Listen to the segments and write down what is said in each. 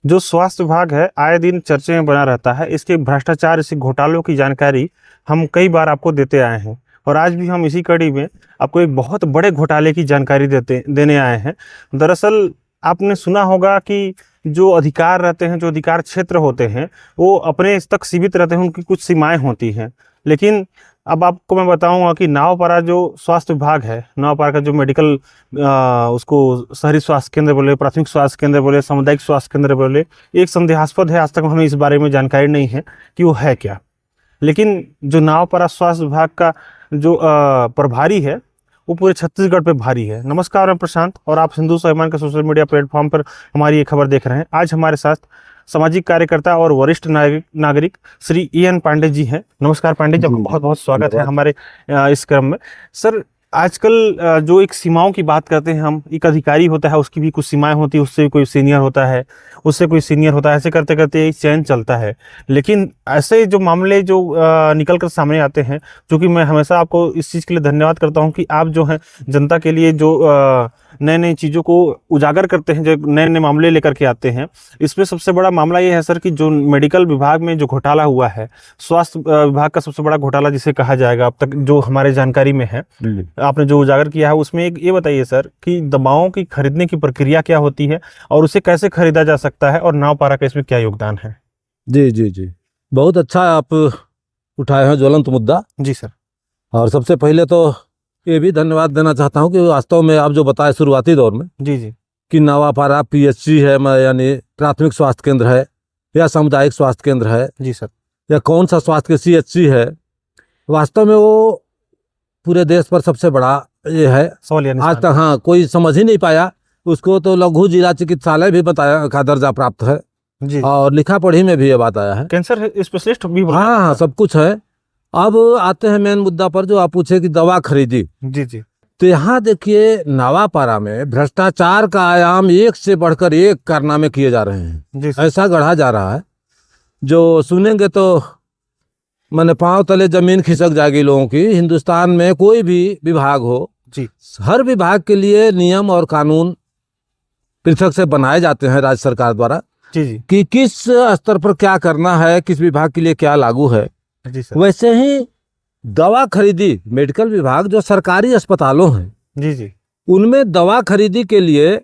जो स्वास्थ्य विभाग है आए दिन चर्चे में बना रहता है। इसके भ्रष्टाचार, इसी घोटालों की जानकारी हम कई बार आपको देते आए हैं और आज भी हम इसी कड़ी में आपको एक बहुत बड़े घोटाले की जानकारी देने आए हैं। दरअसल आपने सुना होगा कि जो अधिकार रहते हैं, जो अधिकार क्षेत्र होते हैं, वो अपने तक सीमित रहते हैं, उनकी कुछ सीमाएं होती हैं। लेकिन अब आपको मैं बताऊंगा कि नावपारा जो स्वास्थ्य विभाग है, नावपारा का जो मेडिकल उसको शहरी स्वास्थ्य केंद्र बोले, प्राथमिक स्वास्थ्य केंद्र बोले, सामुदायिक स्वास्थ्य केंद्र बोले, एक संदेहास्पद है। आज तक हमें इस बारे में जानकारी नहीं है कि वो है क्या। लेकिन जो नावपारा स्वास्थ्य विभाग का जो प्रभारी है, वो पूरे छत्तीसगढ़ पे भारी है। नमस्कार, मैं प्रशांत और आप हिंदू स्वाभिमान के सोशल मीडिया प्लेटफॉर्म पर हमारी ये खबर देख रहे हैं। आज हमारे साथ सामाजिक कार्यकर्ता और वरिष्ठ नागरिक श्री EN पांडे जी हैं। नमस्कार पांडे जी, आपका बहुत बहुत स्वागत है हमारे इस क्रम में। सर, आजकल जो एक सीमाओं की बात करते हैं हम, एक अधिकारी होता है, उसकी भी कुछ सीमाएं होती है, उससे कोई सीनियर होता है, उससे कोई सीनियर होता है, ऐसे करते करते एक चैन चलता है। लेकिन ऐसे जो मामले जो निकल कर सामने आते हैं, जो कि मैं हमेशा आपको इस चीज़ के लिए धन्यवाद करता हूं कि आप जो हैं जनता के लिए जो नए नए चीज़ों को उजागर करते हैं, जो नए नए मामले लेकर के आते हैं। इसमें सबसे बड़ा मामला ये है सर कि जो मेडिकल विभाग में जो घोटाला हुआ है, स्वास्थ्य विभाग का सबसे बड़ा घोटाला जिसे कहा जाएगा अब तक जो हमारे जानकारी में है, आपने जो उजागर किया है, उसमें एक ये बताइए सर कि दवाओं की खरीदने की प्रक्रिया क्या होती है और उसे कैसे खरीदा जा सकता है और नावपारा का इसमें क्या योगदान है। जी जी जी, बहुत अच्छा आप उठाए हैं ज्वलंत मुद्दा। जी सर। और सबसे पहले तो ये भी धन्यवाद देना चाहता हूँ कि वास्तव में आप जो बताए शुरुआती दौर में जी जी कि नावापारा PHC है, यानी प्राथमिक स्वास्थ्य केंद्र है या सामुदायिक स्वास्थ्य केंद्र है जी सर, या कौन सा स्वास्थ्य के CHC है, वास्तव में वो पूरे देश पर सबसे बड़ा ये है। आज तक हाँ कोई समझ ही नहीं पाया उसको। तो लघु जिला चिकित्सालय भी बताया का दर्जा प्राप्त है जी। और लिखा पढ़ी में भी ये बात आया है। कैंसर स्पेशलिस्ट भी हाँ हाँ, सब कुछ है। अब आते हैं मेन मुद्दा पर जो आप पूछे कि दवा खरीदी। जी जी। तो यहाँ देखिए नावापारा में भ्रष्टाचार का आयाम एक से बढ़कर एक कारनामे किए जा रहे हैं जी। ऐसा गढ़ा जा रहा है जो सुनेंगे तो मैंने पांव तले जमीन खिसक जाएगी लोगों की। हिंदुस्तान में कोई भी विभाग हो जी, हर विभाग के लिए नियम और कानून पृथक से बनाए जाते हैं राज्य सरकार द्वारा जी जी कि किस स्तर पर क्या करना है, किस विभाग के लिए क्या लागू है। जी सर। वैसे ही दवा खरीदी, मेडिकल विभाग जो सरकारी अस्पतालों हैं जी जी, उनमें दवा खरीदी के लिए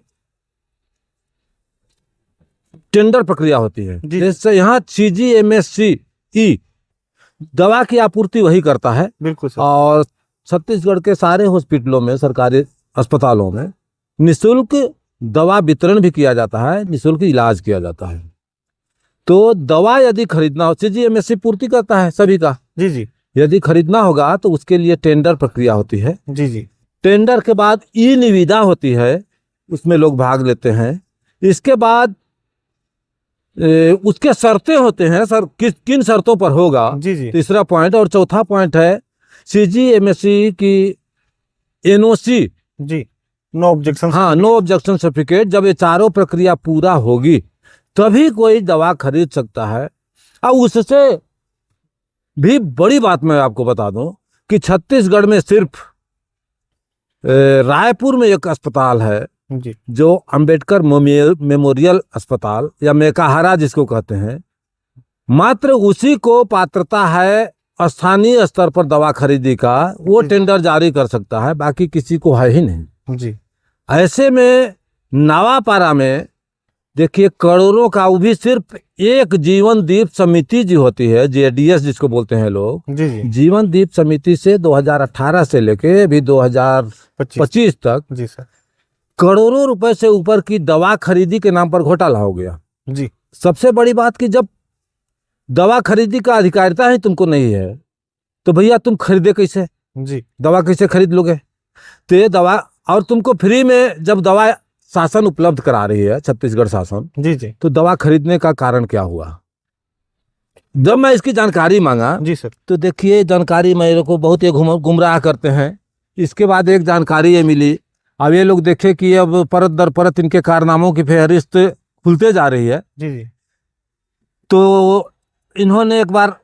टेंडर प्रक्रिया होती है। जैसे यहाँ CGMSCE दवा की आपूर्ति वही करता है। बिल्कुल सर। और छत्तीसगढ़ के सारे हॉस्पिटलों में, सरकारी अस्पतालों में निःशुल्क दवा वितरण भी किया जाता है, निःशुल्क इलाज किया जाता है। तो दवा यदि खरीदना हो, CGMSC पूर्ति करता है सभी का। जी जी यदि खरीदना होगा तो उसके लिए टेंडर प्रक्रिया होती है। जी जी। टेंडर के बाद ई-निविदा होती है, उसमें लोग भाग लेते हैं। इसके बाद उसके शर्तें होते हैं, सर किन शर्तों पर होगा, जी जी। तीसरा पॉइंट। और चौथा पॉइंट है CGMSC की NOC, जी, नो ऑब्जेक्शन। हाँ, नो ऑब्जेक्शन सर्टिफिकेट। जब ये चारों प्रक्रिया पूरा होगी तभी कोई दवा खरीद सकता है। और उससे भी बड़ी बात मैं आपको बता दूं कि छत्तीसगढ़ में सिर्फ रायपुर में एक अस्पताल है जी जो अंबेडकर मेमोरियल अस्पताल या मेकाहारा जिसको कहते हैं, मात्र उसी को पात्रता है स्थानीय स्तर पर दवा खरीदी का। वो टेंडर जारी कर सकता है, बाकी किसी को है ही नहीं जी। ऐसे में नावापारा में देखिए करोड़ों का, वो भी सिर्फ एक जीवन दीप समिति जो होती है, JDS जिसको बोलते हैं लोग, जी जी। जीवन दीप समिति से 2018 से लेके अभी 2025 तक जी सर। करोड़ों रुपए से ऊपर की दवा खरीदी के नाम पर घोटाला हो गया। जी। सबसे बड़ी बात कि जब दवा खरीदी का अधिकारिता ही तुमको नहीं है तो भैया तुम खरीदे कैसे? जी। दवा कैसे खरीद लोगे? तो ये दवा, और तुमको फ्री में जब दवा शासन उपलब्ध करा रही है, छत्तीसगढ़ शासन, जी जी। तो दवा खरीदने का कारण क्या हुआ? जब मैं इसकी जानकारी मांगा जी सर। तो देखिए जानकारी मेरे को बहुत ही गुमराह करते हैं। इसके बाद एक जानकारी ये मिली, अब ये लोग देखे कि अब परत दर परत इनके कारनामों की फहरिस्त खुलते जा रही है। जी जी। तो इन्होंने एक बार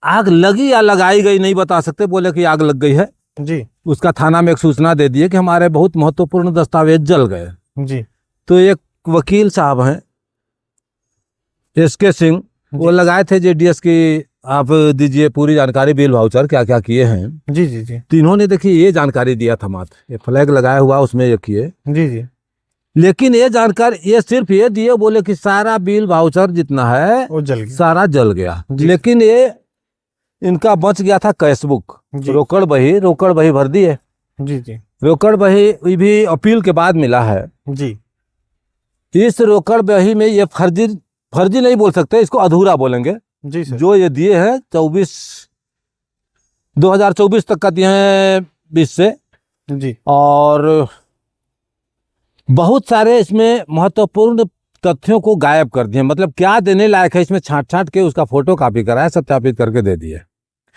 आग लगी या लगाई गई नहीं बता सकते, बोले कि आग लग गई है। जी। उसका थाना में एक सूचना दे दिए कि हमारे बहुत महत्वपूर्ण दस्तावेज जल गए। जी। तो एक वकील साहब हैं, SK सिंह, वो जी। लगाए थे JDS की। आप दीजिए पूरी जानकारी, बिल वाउचर क्या क्या किए हैं। जी जी जी तो इन्होंने देखिए ये जानकारी दिया था, मात्र ये फ्लैग लगाया हुआ उसमें ये किए, जी जी लेकिन ये जानकारी ये सिर्फ ये दिए, बोले कि सारा बिल वाउचर जितना है वो जल गया। सारा जल गया। जी। लेकिन ये इनका बच गया था कैशबुक, जी रोकड़ बही भर दी है। जी जी रोकड़ बही भी अपील के बाद मिला है। जी इस रोकड़ बही में ये फर्जी नहीं बोल सकते, इसको अधूरा बोलेंगे। जी सर। जो ये दिए हैं 2024 तक का दिए हैं 20 से, जी और बहुत सारे इसमें महत्वपूर्ण तथ्यों को गायब कर दिए। मतलब क्या देने लायक है इसमें छांट छांट के उसका फोटो कॉपी कराया, सत्यापित करके दे दिए।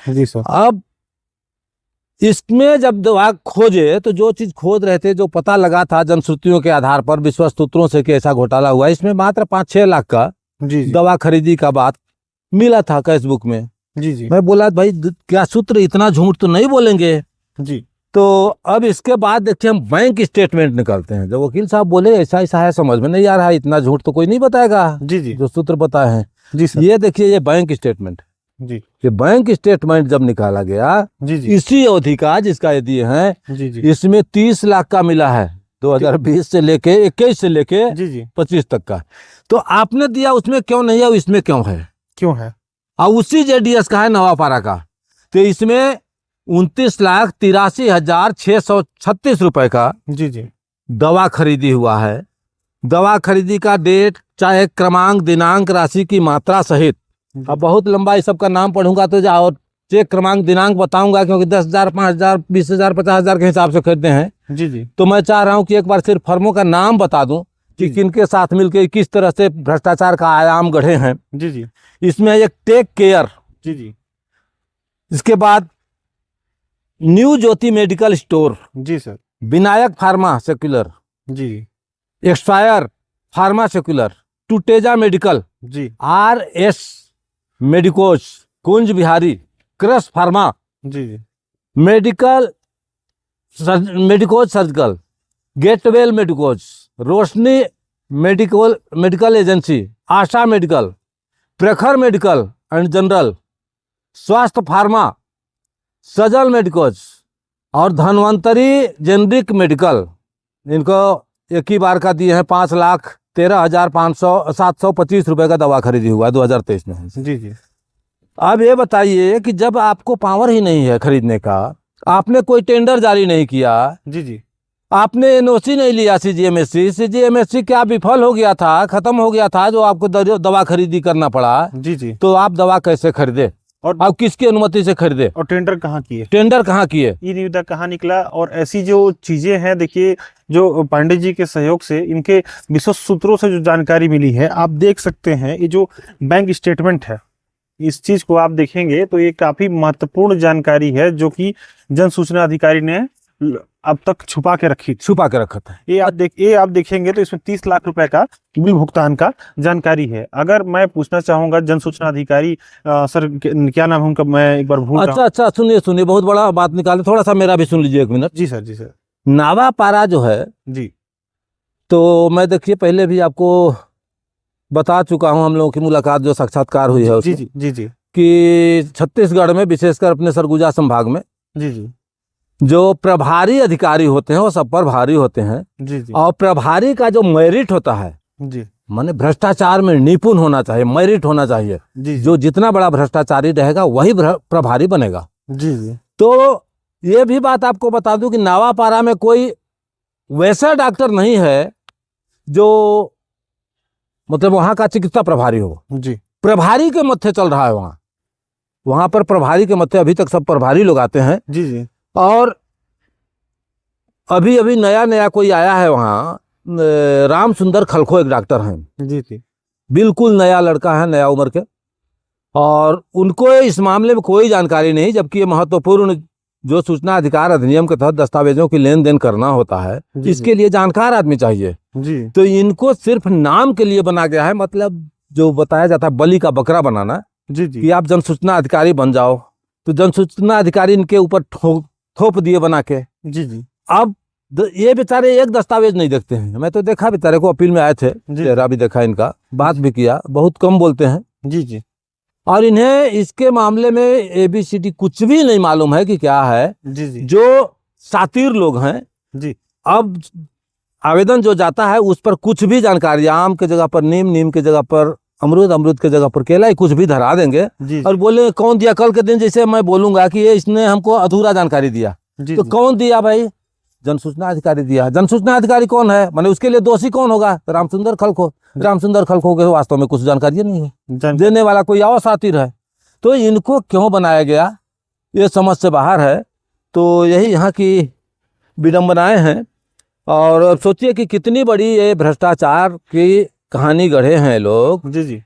जी सर। अब इसमें जब दवा खोजे तो जो चीज खोज रहे थे, जो पता लगा था जनश्रुतियों के आधार पर, विश्वस्त सूत्रों से कि ऐसा घोटाला हुआ, इसमें मात्र 5-6 लाख का जी जी दवा खरीदी का बात मिला था कैशबुक में। जी जी मैं बोला भाई क्या सूत्र, इतना झूठ तो नहीं बोलेंगे। जी तो अब इसके बाद देखिए हम बैंक स्टेटमेंट निकालते हैं। जब वकील साहब बोले ऐसा ऐसा है, समझ में नहीं आ रहा है, इतना झूठ तो कोई नहीं बताएगा जी जी जो सूत्र बताए हैं। जी सर। ये देखिए ये बैंक स्टेटमेंट, जी ये बैंक स्टेटमेंट जब निकाला गया जी जी इसी अवधि का जिसका ये दिए हैं, जी जी इसमें 30 लाख का मिला है 2020 से लेके 21 से लेके जी जी 25 तक का। तो आपने दिया उसमें क्यों नहीं है, और इसमें क्यों है? क्यों है? और उसी JDS का है नवापारा का, तो इसमें 29,83,636 रुपए का जी जी दवा खरीदी हुआ है। दवा खरीदी का डेट, चाहे क्रमांक, दिनांक, राशि की मात्रा सहित। अब बहुत लंबा इस सबका नाम पढ़ूंगा तो और चेक क्रमांक दिनांक बताऊंगा, क्योंकि 10,000, 5,000, 20,000, 50,000 के हिसाब से खरीदे हैं। जी जी तो मैं चाह रहा हूं कि एक बार सिर्फ फर्मों का नाम बता दूं कि जी। किनके साथ मिलकर किस तरह से भ्रष्टाचार का आयाम गढ़े हैं। जी जी इसमें एक टेक केयर, जी जी इसके बाद न्यू ज्योति मेडिकल स्टोर, जी सर। विनायक फार्मा सेक्युलर, जी expire pharma secular, Tuteja medical, जी RS medicos, Kunj Bihari, cross pharma, जी जी medicos surgical, get well medicos, Roshni medical agency, Asha medical, Prakhar medical and general, Swasthya pharma, Sajal medicos और धन्वंतरी जेनरिक मेडिकल। इनको एक ही बार का दिए हैं 5,13,725 रुपए का दवा खरीदी हुआ है 2023 में। जी जी अब ये बताइए कि जब आपको पावर ही नहीं है खरीदने का, आपने कोई टेंडर जारी नहीं किया, जी जी आपने NOC नहीं लिया CGMSC क्या विफल हो गया था, खत्म हो गया था, जो आपको दवा खरीदी करना पड़ा, जी जी तो आप दवा कैसे खरीदे और आप किसकी अनुमति से खरीदे? और टेंडर कहाँ किए? टेंडर कहाँ किए? ई निविदा कहाँ निकला? और ऐसी जो चीजें हैं, देखिए जो पांडे जी के सहयोग से, इनके विश्वस्त सूत्रों से जो जानकारी मिली है, आप देख सकते हैं। ये जो बैंक स्टेटमेंट है, इस चीज को आप देखेंगे तो ये काफी महत्वपूर्ण जानकारी है, जो कि जन सूचना अधिकारी ने अब तक छुपा के रखी थी। छुपा के रखा था। ये आप देखेंगे तो इसमें 30 लाख रुपए का बिल भुगतान का जानकारी है। अगर मैं पूछना चाहूंगा जन सूचना अधिकारी सर क्या नाम है उनका, मैं एक बार भूल रहा हूं। अच्छा, सुनिए, बहुत बड़ा बात निकाले, थोड़ा सा मेरा भी सुन लीजिए 1 मिनट। जी सर। जी सर। नावापारा जो है, जी तो मैं देखिए पहले भी आपको बता चुका हूं, हम लोगों की मुलाकात जो साक्षात्कार हुई है जी उसमें, जी जी जी कि छत्तीसगढ़ में विशेषकर अपने सरगुजा संभाग में जी जी जो प्रभारी अधिकारी होते हैं वो सब पर भारी होते हैं। जी जी और प्रभारी का जो मेरिट होता है, जी माने भ्रष्टाचार में निपुण होना चाहिए, मेरिट होना चाहिए। जी जो जितना बड़ा भ्रष्टाचारी रहेगा वही प्रभारी बनेगा। जी जी तो ये भी बात आपको बता दूं कि नावापारा में कोई वैसा डॉक्टर नहीं है जो मतलब वहां का चिकित्सा प्रभारी हो। जी प्रभारी के मत्थे चल रहा है वहां पर प्रभारी के मत्थे अभी तक सब प्रभारी लोग आते हैं। जी जी और अभी अभी नया कोई आया है वहाँ, राम सुंदर खलखो एक डॉक्टर हैं, जी जी बिल्कुल नया लड़का है, नया उम्र के, और उनको इस मामले में कोई जानकारी नहीं, जबकि ये महत्वपूर्ण जो सूचना अधिकार अधिनियम के तहत दस्तावेजों की लेन देन करना होता है, जी, इसके लिए जानकार आदमी चाहिए। जी तो इनको सिर्फ नाम के लिए बना गया है, मतलब जो बताया जाता है बलि का बकरा बनाना, जी जी कि आप जन सूचना अधिकारी बन जाओ, तो जन सूचना अधिकारी इनके ऊपर थोप दिए बना के। जी जी अब ये बेचारे एक दस्तावेज नहीं देखते हैं। मैं तो देखा, बेचारे को अपील में आए थे, जी चेहरा भी देखा इनका, बात भी किया, बहुत कम बोलते हैं। जी जी और इन्हें इसके मामले में एबीसीडी कुछ भी नहीं मालूम है कि क्या है। जी जी जो शातिर लोग हैं, जी अब आवेदन जो जाता है उस पर कुछ भी जानकारी, आम के जगह पर नीम, नीम के जगह पर अमरूद, अमरूद के जगह पर केला, कुछ भी धरा देंगे जी और बोले कौन दिया। कल के दिन जैसे मैं बोलूंगा कि ये इसने हमको अधूरा जानकारी दिया, जी तो कौन दिया भाई? जनसूचना अधिकारी दिया। जनसूचना अधिकारी कौन है? माने उसके लिए दोषी कौन होगा? रामसुंदर खलखो। रामसुंदर खलखो के वास्तव में कुछ जानकारी नहीं है, देने वाला कोई और शातिर है। तो इनको क्यों बनाया गया, ये समझ से बाहर है। तो यही यहाँ की विडंबनाएं हैं। और अब सोचिए कि कितनी बड़ी ये भ्रष्टाचार की कहानी गढ़े हैं लोग। जी जी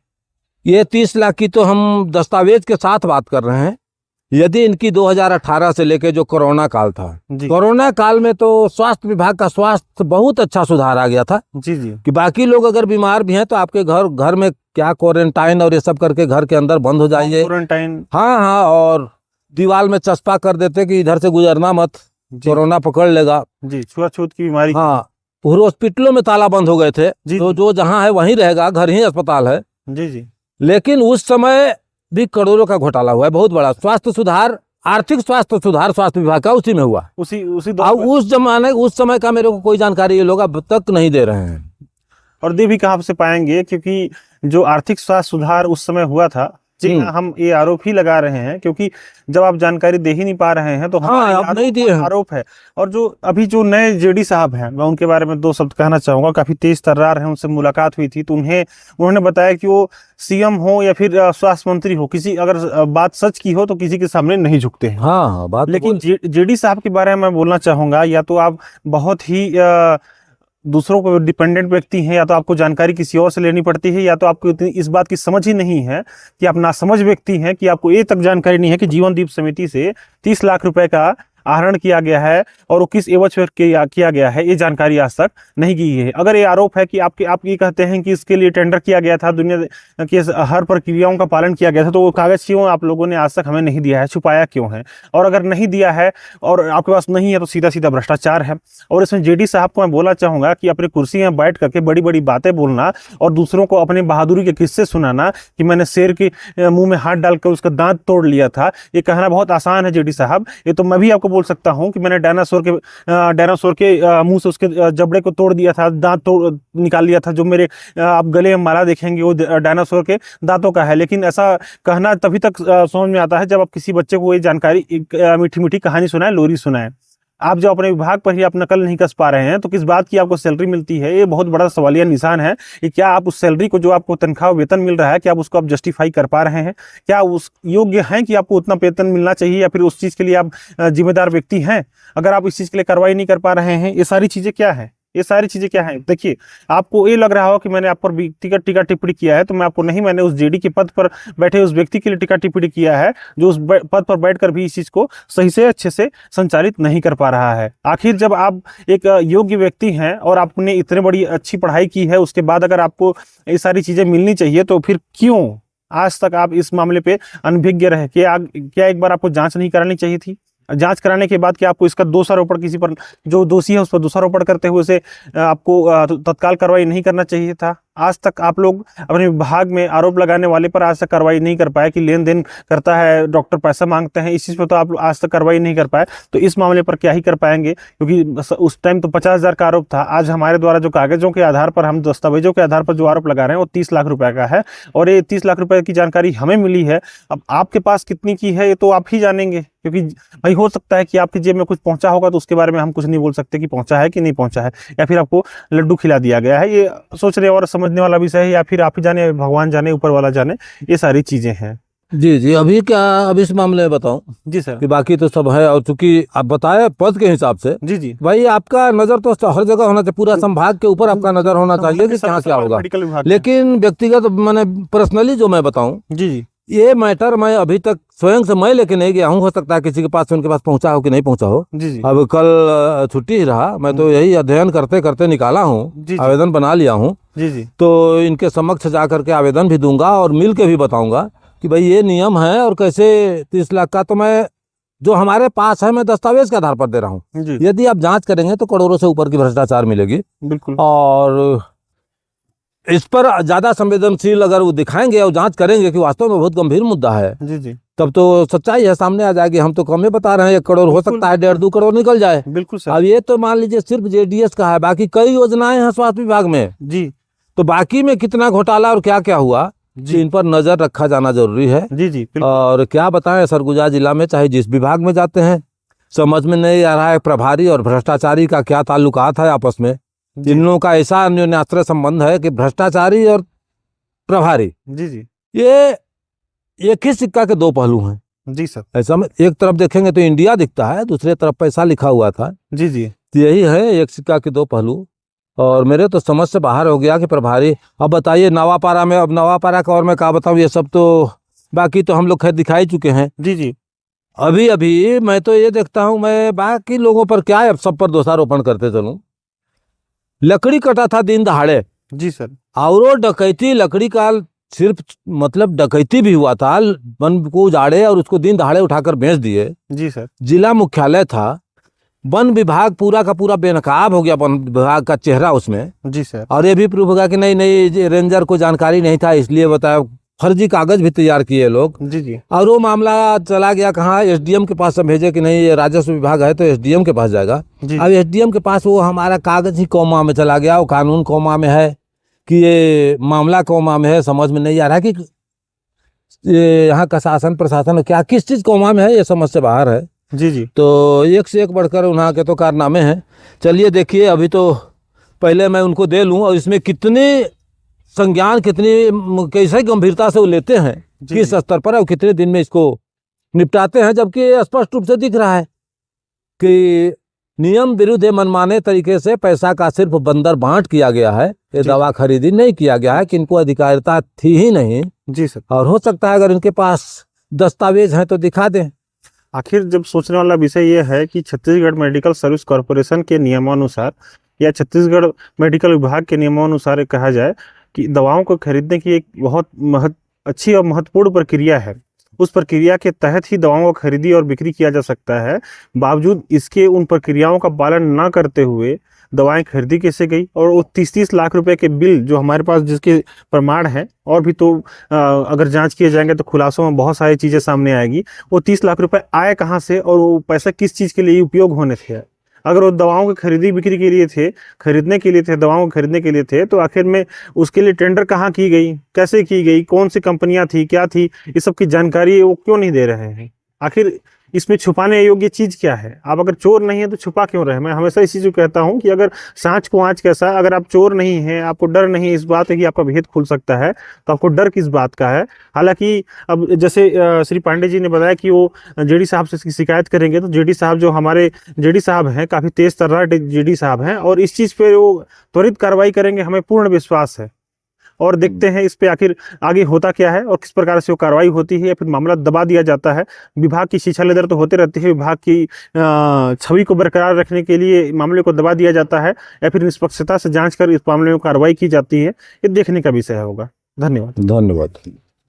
ये 30 लाख की तो हम दस्तावेज के साथ बात कर रहे हैं। यदि इनकी 2018 से लेके जो कोरोना काल था, जी कोरोना काल में तो स्वास्थ्य विभाग का स्वास्थ्य बहुत अच्छा सुधार आ गया था जी जी कि बाकी लोग अगर बीमार भी हैं तो आपके घर में क्या क्वारंटाइन और ये सब करके घर के अंदर बंद हो जाइए। क्वारंटाइन। हाँ हाँ, और दीवार में चस्पा कर देते कि इधर से गुजरना मत, कोरोना पकड़ लेगा। जी, छुआछूत की बीमारी। हाँ, पूरे हॉस्पिटलों में ताला बंद हो गए थे। जी तो जो जहाँ है वहीं रहेगा, घर ही अस्पताल है। जी जी लेकिन उस समय भी करोड़ों का घोटाला हुआ है, बहुत बड़ा। स्वास्थ्य सुधार, आर्थिक स्वास्थ्य सुधार स्वास्थ्य विभाग का उसी में हुआ। उसी अब उस समय का मेरे को कोई जानकारी ये लोग अब तक नहीं दे रहे हैं। और दे भी कहाँ से पाएंगे, क्योंकि जो आर्थिक स्वास्थ्य सुधार उस समय हुआ था, जी हाँ, हम ये आरोप ही लगा रहे हैं, क्योंकि जब आप जानकारी दे ही नहीं पा रहे हैं तो हाँ, नहीं दिए हैं। आरोप है। और जो अभी जो नए जेडी साहब हैं, मैं उनके बारे में 2 शब्द कहना चाहूंगा। काफी तेज तर्रार है, उनसे मुलाकात हुई थी तो उन्होंने बताया कि वो सीएम हो या फिर स्वास्थ्य मंत्री हो, किसी अगर बात सच की हो तो किसी के सामने नहीं झुकते हैं। हाँ, बात। लेकिन जेडी साहब के बारे में मैं बोलना चाहूंगा, या तो आप बहुत ही दूसरों को डिपेंडेंट व्यक्ति हैं, या तो आपको जानकारी किसी और से लेनी पड़ती है, या तो आपको इतनी इस बात की समझ ही नहीं है कि आप नासमझ व्यक्ति हैं कि आपको ये तक जानकारी नहीं है कि जीवन दीप समिति से 30 लाख रुपए का आहरण किया गया है और वो किस एवज पर किया गया है, ये जानकारी आज तक नहीं की है। अगर ये आरोप है कि आप ये कहते हैं कि इसके लिए टेंडर किया गया था, दुनिया की हर प्रक्रियाओं का पालन किया गया था, तो वो कागज क्यों आप लोगों ने आज तक हमें नहीं दिया है, छुपाया क्यों है? और अगर नहीं दिया है और आपके पास नहीं है तो सीधा सीधा भ्रष्टाचार है। और इसमें जेडी साहब को मैं बोलना चाहूंगा कि अपनी कुर्सी में बैठ करके बड़ी बड़ी बातें बोलना और दूसरों को अपने बहादुरी के किस्से सुनाना कि मैंने शेर के मुंह में हाथ डालकर उसका दांत तोड़ लिया था, ये कहना बहुत आसान है जेडी साहब। ये तो मैं भी आपको बोल सकता हूं कि मैंने डायनासोर के मुंह से उसके जबड़े को तोड़ दिया था, दांत तोड़ निकाल लिया था। जो मेरे आप गले में माला देखेंगे वो डायनासोर के दांतों का है। लेकिन ऐसा कहना तभी तक समझ में आता है जब आप किसी बच्चे को ये जानकारी, मीठी मीठी कहानी सुनाए, लोरी सुनाए। आप जब अपने विभाग पर ही आप नकल नहीं कस पा रहे हैं तो किस बात की आपको सैलरी मिलती है? ये बहुत बड़ा सवालिया निशान है कि क्या आप उस सैलरी को, जो आपको तनख्वाह वेतन मिल रहा है, क्या आप उसको आप जस्टिफाई कर पा रहे हैं? क्या उस योग्य हैं कि आपको उतना वेतन मिलना चाहिए, या फिर उस चीज़ के लिए आप जिम्मेदार व्यक्ति हैं? अगर आप इस चीज़ के लिए कार्रवाई नहीं कर पा रहे हैं, ये सारी चीज़ें क्या है? ये सारी चीजें क्या हैं? देखिए, आपको ये लग रहा हो कि मैंने आप पर व्यक्तिगत टीका टिप्पणी किया है, तो मैं आपको नहीं, मैंने उस जेडी के पद पर बैठे उस व्यक्ति के लिए टीका टिप्पणी किया है जो उस पद पर बैठकर भी इस चीज को सही से अच्छे से संचालित नहीं कर पा रहा है। आखिर जब आप एक योग्य व्यक्ति हैं और आपने इतने बड़ी अच्छी पढ़ाई की है, उसके बाद अगर आपको ये सारी चीजें मिलनी चाहिए तो फिर क्यों आज तक आप इस मामले पे अनभिज्ञ रहे? क्या एक बार आपको जांच नहीं करानी चाहिए थी? जांच कराने के बाद क्या आपको इसका दोषारोपण, किसी पर जो दोषी है उस पर दोषारोपण करते हुए उसे आपको तत्काल कार्रवाई नहीं करना चाहिए था? आज तक आप लोग अपने विभाग में आरोप लगाने वाले पर आज तक कार्रवाई नहीं कर पाए कि लेन देन करता है, डॉक्टर पैसा मांगते हैं, इस चीज़ पर तो आप आज तक कार्रवाई नहीं कर पाए, तो इस मामले पर क्या ही कर पाएंगे? क्योंकि उस टाइम तो 50,000 का आरोप था। आज हमारे द्वारा जो कागजों के आधार पर, हम दस्तावेजों के आधार पर जो आरोप लगा रहे हैं वो 30 लाख रुपए का है, और ये 30 लाख रुपए की जानकारी हमें मिली है। अब आपके पास कितनी की है ये तो आप ही जानेंगे, क्योंकि भाई हो सकता है कि आपकी जेब में कुछ पहुंचा होगा तो उसके बारे में हम कुछ नहीं बोल सकते कि पहुंचा है कि नहीं पहुंचा है, या फिर आपको लड्डू खिला दिया गया है। ये सोचने और समझने वाला विषय है, या फिर आप ही जाने, भगवान जाने, ऊपर वाला जाने, ये सारी चीजें हैं। जी जी, अभी क्या, अब इस मामले में बताऊं? जी सर। कि बाकी तो सब है, और चूंकि आप बताए पद के हिसाब से, जी जी भाई आपका नजर तो हर जगह होना चाहिए, पूरा संभाग के ऊपर आपका नजर होना चाहिए कि कहाँ क्या होगा। लेकिन व्यक्तिगत मैंने पर्सनली जो मैं बताऊं, जी जी, ये मैटर मैं अभी तक स्वयं से मैं लेके नहीं गया हूँ। हो सकता है किसी के पास, उनके पास पहुंचा हो कि नहीं पहुंचा हो। जी जी, अब कल छुट्टी ही रहा, मैं तो यही अध्ययन करते करते निकाला हूँ, आवेदन बना लिया हूँ। जी जी, तो इनके समक्ष जा करके आवेदन भी दूंगा और मिल के भी बताऊंगा कि भाई ये नियम है और कैसे 30 लाख का। तो मैं जो हमारे पास है मैं दस्तावेज के आधार पर दे रहा हूँ। जी यदि आप जांच करेंगे तो करोड़ों से ऊपर की भ्रष्टाचार मिलेगी। बिल्कुल। और इस पर ज्यादा संवेदनशील अगर वो दिखाएंगे और जांच करेंगे कि वास्तव में बहुत गंभीर मुद्दा है, जी जी तब तो सच्चाई है सामने आ जाएगी। हम तो कम ही बता रहे हैं, 1 करोड़ हो बिल्कुल। सकता है, 1.5-2 करोड़ निकल जाए। बिल्कुल सर। अब ये तो मान लीजिए सिर्फ जेडीएस का है, बाकी कई योजनाएं हैं स्वास्थ्य विभाग में, जी तो बाकी में कितना घोटाला और क्या क्या हुआ, जी इन पर नजर रखा जाना जरूरी है। जी जी बिल्कुल। और क्या बताएं, सरगुजा जिला में चाहे जिस विभाग में जाते हैं, समझ में नहीं आ रहा है प्रभारी और भ्रष्टाचारी का क्या ताल्लुकात है आपस में। जी इन लोगों का ऐसा अन्योन्याश्रय संबंध है कि भ्रष्टाचारी और प्रभारी जी जी ये एक ही सिक्का के 2 पहलू हैं। जी सर। ऐसा में एक तरफ देखेंगे तो इंडिया दिखता है, दूसरी तरफ पैसा लिखा हुआ था। जी जी तो यही है एक सिक्का के 2 पहलू। और मेरे तो समझ से बाहर हो गया कि प्रभारी। अब बताइए नवापारा में, अब नवापारा का और मैं क्या बताऊँ, ये सब तो बाकी तो हम लोग खैर दिखा ही चुके हैं। जी जी अभी अभी मैं तो ये देखता हूँ, मैं बाकी लोगों पर क्या है, अब सब पर दोषारोपण करते चलूं। लकड़ी कटा था दिन दहाड़े, जी सर। और वो डकैती लकड़ी का सिर्फ मतलब डकैती भी हुआ था, वन को उजाड़े और उसको दिन दहाड़े उठाकर बेच दिए। जी सर। जिला मुख्यालय था, वन विभाग पूरा का पूरा बेनकाब हो गया, वन विभाग का चेहरा उसमें। जी सर। और ये भी प्रूफ होगा कि नहीं रेंजर को जानकारी नहीं था, इसलिए बताया, फर्जी कागज भी तैयार किए लोग। जी जी और वो मामला चला गया कहाँ, एसडीएम के पास हम भेजे कि नहीं ये राजस्व विभाग है तो एसडीएम के पास जाएगा। जी अब एसडीएम के पास वो हमारा कागज ही कौमा में चला गया, वो कानून कौमा में है कि ये मामला कौमा में है, समझ में नहीं आ रहा कि ये यहाँ का शासन प्रशासन क्या किस चीज कौमा में है, ये समझ से बाहर है। जी जी तो एक से एक बढ़कर उन्हाँ के तो कारनामे हैं। चलिए देखिए, अभी तो पहले मैं उनको दे लूँ, और इसमें कितने संज्ञान, कितनी कैसे गंभीरता से वो लेते हैं, जी किस जी स्तर पर और कितने दिन में इसको निपटाते हैं, जबकि स्पष्ट रूप से दिख रहा है कि नियम विरुद्ध मनमाने तरीके से पैसा का सिर्फ बंदर बांट किया गया है। ये जी दवा खरीदी नहीं किया गया है कि इनको अधिकारिता थी ही नहीं। जी सर। और हो सकता है अगर इनके पास दस्तावेज हैं तो दिखा दें। आखिर जब सोचने वाला विषय यह है कि छत्तीसगढ़ मेडिकल सर्विस कॉरपोरेशन के नियमानुसार या छत्तीसगढ़ मेडिकल विभाग के नियमानुसार कहा जाए कि दवाओं को खरीदने की एक बहुत अच्छी और महत्वपूर्ण प्रक्रिया है। उस प्रक्रिया के तहत ही दवाओं को खरीदी और बिक्री किया जा सकता है। बावजूद इसके उन प्रक्रियाओं का पालन न करते हुए दवाएं खरीदी कैसे गई, और वो 30-30 लाख रुपए के बिल जो हमारे पास जिसके प्रमाण है, और भी तो अगर जांच किए जाएंगे तो खुलासों में बहुत सारी चीजें सामने आएगी। वो 30 लाख रुपए आए कहाँ से और वो पैसा किस चीज के लिए उपयोग होने थे। अगर वो दवाओं की खरीदी बिक्री के लिए थे, खरीदने के लिए थे, दवाओं को खरीदने के लिए थे, तो आखिर में उसके लिए टेंडर कहाँ की गई, कैसे की गई, कौन सी कंपनियां थी, क्या थी, इस सब की जानकारी वो क्यों नहीं दे रहे हैं। आखिर इसमें छुपाने योग्य चीज क्या है। आप अगर चोर नहीं है तो छुपा क्यों रहे। मैं हमेशा इस चीज को कहता हूं कि अगर सांच को आंच कैसा, अगर आप चोर नहीं हैं, आपको डर नहीं इस बात है कि आपका भेद खुल सकता है, तो आपको डर किस बात का है। हालांकि अब जैसे श्री पांडे जी ने बताया कि वो जेडी साहब से इसकी शिकायत करेंगे, तो जेडी साहब जो हमारे जेडी साहब हैं, काफी तेज तर्रार जेडी साहब हैं, और इस चीज पे वो त्वरित कार्रवाई करेंगे, हमें पूर्ण विश्वास है। और देखते हैं इस पे आखिर आगे होता क्या है और किस प्रकार से वो कार्रवाई होती है, या फिर मामला दबा दिया जाता है। विभाग की शिक्षा लेदर तो होते रहती है, विभाग की छवि को बरकरार रखने के लिए मामले को दबा दिया जाता है, या फिर निष्पक्षता से जांच कर इस मामले में कार्रवाई की जाती है। ये देखने का विषय होगा। धन्यवाद। धन्यवाद।